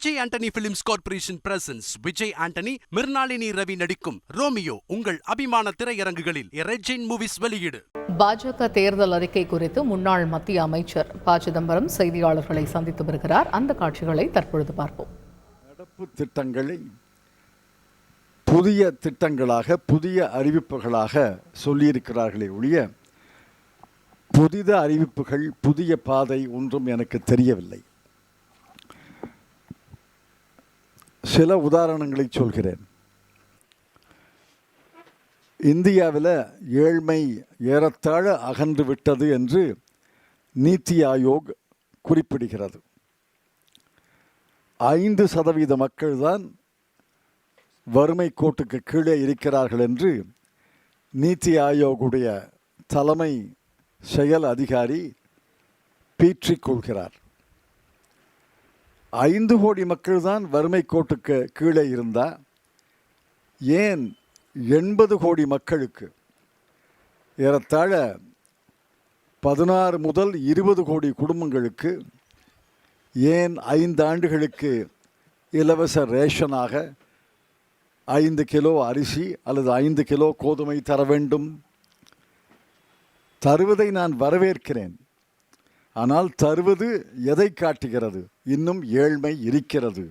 Vijay Antony films corporation presents Vijay Antony, Mirnalini Ravi நடிக்கும் Romeo உங்கள் அபிமான திரையரங்குகளில் ரெஜின் மூவிஸ் வெளியீடு. பாஜக தேர்தல் அறிக்கை குறித்து முன்னாள் மத்திய அமைச்சர் ப. சிதம்பரம் செய்தியாளர்களை சந்தித்து வருகிறார். அந்த காட்சிகளை தற்பொழுது பார்ப்போம். நடப்பு திட்டங்களை புதிய திட்டங்களாக, புதிய அறிவிப்புகளாக சொல்லியிருக்கிறார்களே ஒழிய புதித அறிவிப்புகள், புதிய பாதை ஒன்றும் எனக்கு தெரியவில்லை. சில உதாரணங்களை சொல்கிறேன். இந்தியாவில் ஏழ்மை ஏறத்தாழ அகன்று விட்டது என்று நீத்தி ஆயோக் குறிப்பிடுகிறது. 5% மக்கள்தான் வறுமை கோட்டுக்கு கீழே இருக்கிறார்கள் என்று நீத்தி ஆயோகுடைய தலைமை செயல் அதிகாரி பீற்றிக் கொள்கிறார். 5 கோடி மக்கள் தான் வறுமை கோட்டுக்கு கீழே இருந்தால் ஏன் 80 கோடி மக்களுக்கு, ஏறத்தாழ 16 முதல் 20 கோடி குடும்பங்களுக்கு ஏன் 5 ஆண்டுகளுக்கு இலவச ரேஷனாக 5 கிலோ அரிசி அல்லது 5 கிலோ கோதுமை தர வேண்டும்? தருவதை நான் வரவேற்கிறேன். ஆனால் தருவது எதை காட்டுகிறது? இன்னும் ஏழ்மை இருக்கிறது.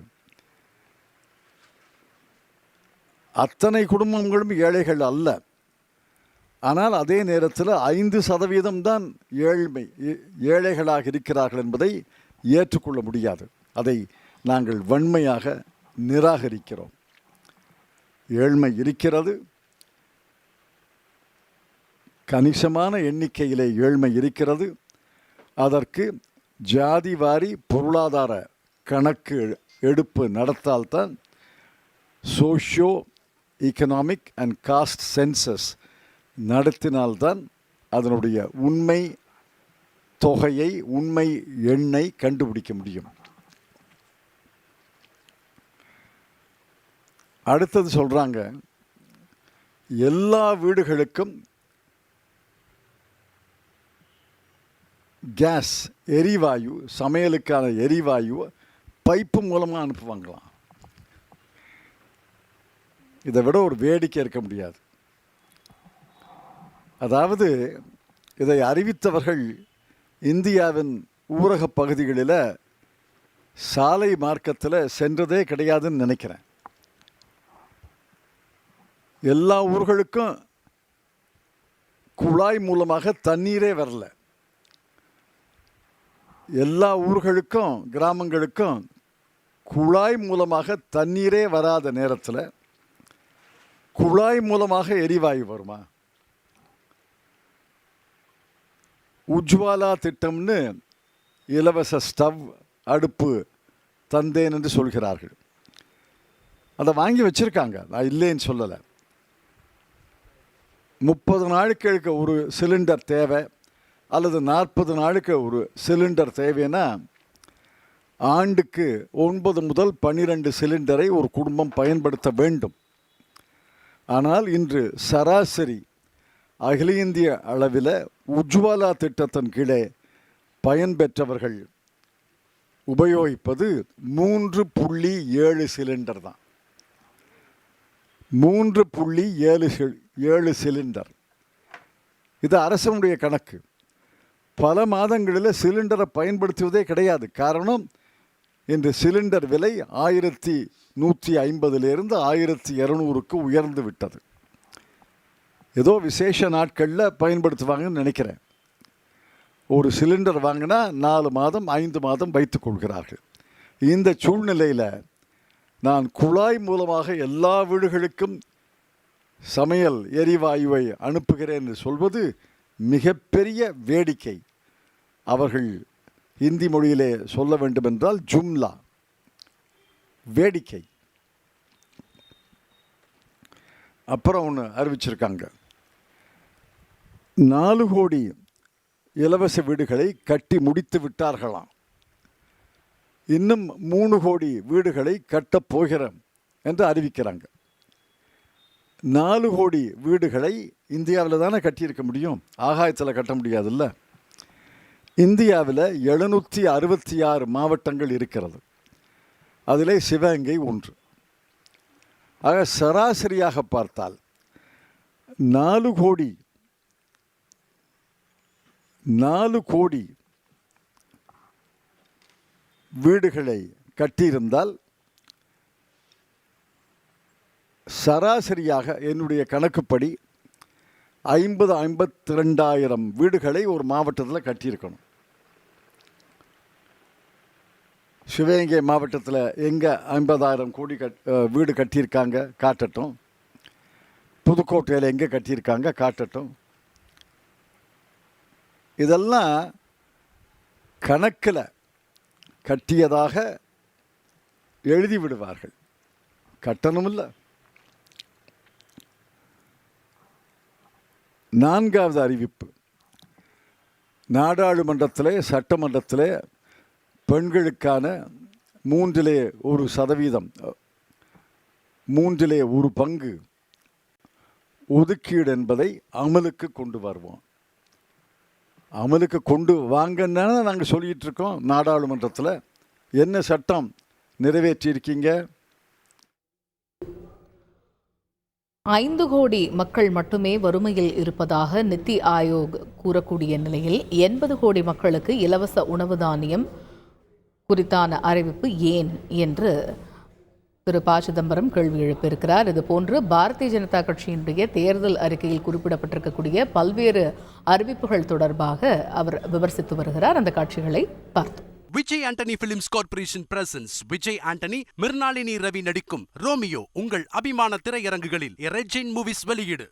அத்தனை குடும்பங்களும் ஏழைகள் அல்ல. ஆனால் அதே நேரத்தில் 5% தான் ஏழைகளாக இருக்கிறார்கள் என்பதை ஏற்றுக்கொள்ள முடியாது. அதை நாங்கள் வன்மையாக நிராகரிக்கிறோம். ஏழ்மை இருக்கிறது. கணிசமான எண்ணிக்கையிலே ஏழ்மை இருக்கிறது. அதற்கு ஜாதி வாரி பொருளாதார கணக்கு எடுப்பு நடத்தால்தான், socio economic and caste census நடத்தினால்தான் அதனுடைய உண்மை தொகையை, உண்மை எண்ணை கண்டுபிடிக்க முடியும். அடுத்தது சொல்கிறாங்க, எல்லா வீடுகளுக்கும் கேஸ், எரிவாயு, சமையலுக்கான எரிவாயு பைப்பு மூலமாக அனுப்புவாங்களாம். இதை விட ஒரு வேடிக்கை இருக்க முடியாது. அதாவது இதை அறிவித்தவர்கள் இந்தியாவின் ஊரக பகுதிகளில் சாலை மார்க்கத்தில் சென்றதே கிடையாதுன்னு நினைக்கிறேன். எல்லா ஊர்களுக்கும் குழாய் மூலமாக தண்ணீரே வரல. எல்லா ஊர்களுக்கும், கிராமங்களுக்கும் குழாய் மூலமாக தண்ணீரே வராத நேரத்தில் குழாய் மூலமாக எரிவாயு வருமா? உஜ்வாலா திட்டம்னு இலவச ஸ்டவ், அடுப்பு தந்தேன் என்று சொல்கிறார்கள். அதை வாங்கி வச்சுருக்காங்க, நான் இல்லைன்னு சொல்லலை. 30 நாளுக்கு ஒரு சிலிண்டர் தேவை அல்லது 40 நாளுக்கு ஒரு சிலிண்டர் தேவைன்னா ஆண்டுக்கு 9 முதல் 12 சிலிண்டரை ஒரு குடும்பம் பயன்படுத்த வேண்டும். ஆனால் இன்று சராசரி அகில இந்திய அளவில் உஜ்வாலா திட்டத்தின் கீழே பயன்பெற்றவர்கள் உபயோகிப்பது 3.7 சிலிண்டர் தான். 3.7 சிலிண்டர். இது அரசனுடைய கணக்கு. பல மாதங்களில் சிலிண்டரை பயன்படுத்துவதே கிடையாது. காரணம், இன்று சிலிண்டர் விலை 1150 1200க்கு உயர்ந்து விட்டது. ஏதோ விசேஷ நாட்களில் பயன்படுத்துவாங்கன்னு நினைக்கிறேன். ஒரு சிலிண்டர் வாங்கினா 4 மாதம் 5 மாதம் வைத்துக் கொள்கிறார்கள். இந்த சூழ்நிலையில் நான் குழாய் மூலமாக எல்லா வீடுகளுக்கும் சமையல் எரிவாயுவை அனுப்புகிறேன் என்று சொல்வது மிகப்பெரிய வேடிக்கை. அவர்கள் இந்தி மொழியிலே சொல்ல வேண்டுமென்றால் ஜும்லா, வேடிக்கை. அப்புறம் ஒன்று அறிவிச்சிருக்காங்க, 4 கோடி இலவச வீடுகளை கட்டி முடித்து விட்டார்களாம். இன்னும் 3 கோடி வீடுகளை கட்டப் போகிறோம் என்று அறிவிக்கிறாங்க. 4 கோடி வீடுகளை இந்தியாவில் தானே கட்டியிருக்க முடியும், ஆகாயத்தில் கட்ட முடியாதுல்ல. இந்தியாவில் 766 மாவட்டங்கள் இருக்கிறது. அதிலே சிவகங்கை ஒன்று. ஆக சராசரியாக பார்த்தால் 4 கோடி வீடுகளை கட்டியிருந்தால் சராசரியாக என்னுடைய கணக்குப்படி 52,000 வீடுகளை ஒரு மாவட்டத்தில் கட்டியிருக்கணும். சிவகங்கை மாவட்டத்தில் எங்கே 50,000 கோடி வீடு கட்டியிருக்காங்க காட்டட்டும். புதுக்கோட்டையில் எங்கே கட்டியிருக்காங்க காட்டட்டும். இதெல்லாம் கணக்கில் கட்டியதாக எழுதி விடுவார்கள். கட்டணம் இல்லை. 4வது அறிவிப்பு, நாடாளுமன்றத்திலே சட்டமன்றத்திலே பெண்களுக்கான 3% 3/1 ஒதுக்கீடு என்பதை அமலுக்கு கொண்டு வருவோம். அமலுக்கு கொண்டு வாங்கன்னா நாங்கள் சொல்லிகிட்டு இருக்கோம். நாடாளுமன்றத்தில் என்ன சட்டம் நிறைவேற்றியிருக்கீங்க? 5 கோடி மக்கள் மட்டுமே வறுமையில் இருப்பதாக நித்தி ஆயோக் கூறக்கூடிய நிலையில் 80 கோடி மக்களுக்கு இலவச உணவு தானியம் குறித்தான அறிவிப்பு ஏன் என்று திரு ப. சிதம்பரம் கேள்வி எழுப்பியிருக்கிறார். இதுபோன்று பாரதிய ஜனதா கட்சியினுடைய தேர்தல் அறிக்கையில் குறிப்பிடப்பட்டிருக்கக்கூடிய பல்வேறு அறிவிப்புகள் தொடர்பாக அவர் விமர்சித்து வருகிறார். அந்த காட்சிகளை பார்த்தோம். Vijay Antony films corporation presents Vijay Antony, Mirnalini Ravi நடிக்கும் ரோமியோ உங்கள் அபிமான திரையரங்குகளில் ரெட் ஜெயின் மூவிஸ் வெளியீடு.